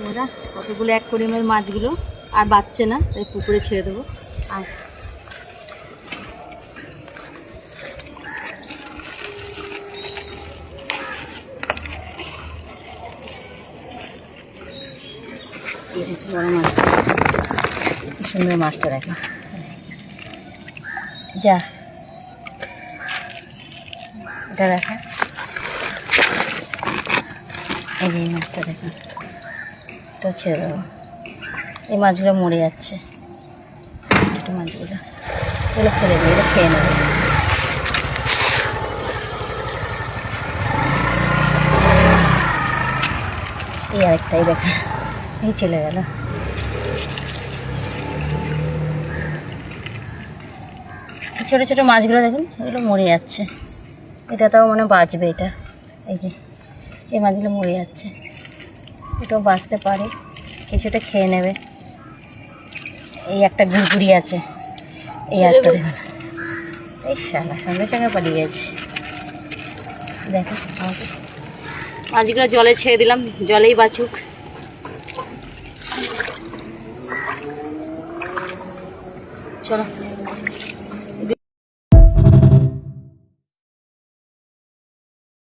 ওরা কতগুলো অ্যাকোয়ারিয়ামের মাছগুলো আর বাঁচছে না, তাই পুকুরে ছেড়ে দেবো। আর বড় মাছটা, কি সুন্দর মাছটা দেখো। যা এটা দেখো, এই যে মাছটা দেখো, এটাও ছেড়ে দেবো। এই মাছগুলো মরে যাচ্ছে, ছোটো মাছগুলো, এগুলো ফেলে দিই, এগুলো খেয়ে নেবে। এই আরেকটাই দেখা, এই চলে গেল। ছোটো ছোটো মাছগুলো দেখুন, এগুলো মরে যাচ্ছে। এটা তাও মনে বাঁচবে, এটা এই যে এই মাছগুলো মরে যাচ্ছে, এটাও বাঁচতে পারে, কিছুটা খেয়ে নেবে। এই একটা ঘুরঘুরি আছে, এই একটা দেখুন, এই শালা সঙ্গে সঙ্গে পালিয়ে গেছে। দেখো মাছগুলো জলে ছেড়ে দিলাম, জলেই বাঁচুক। চলো।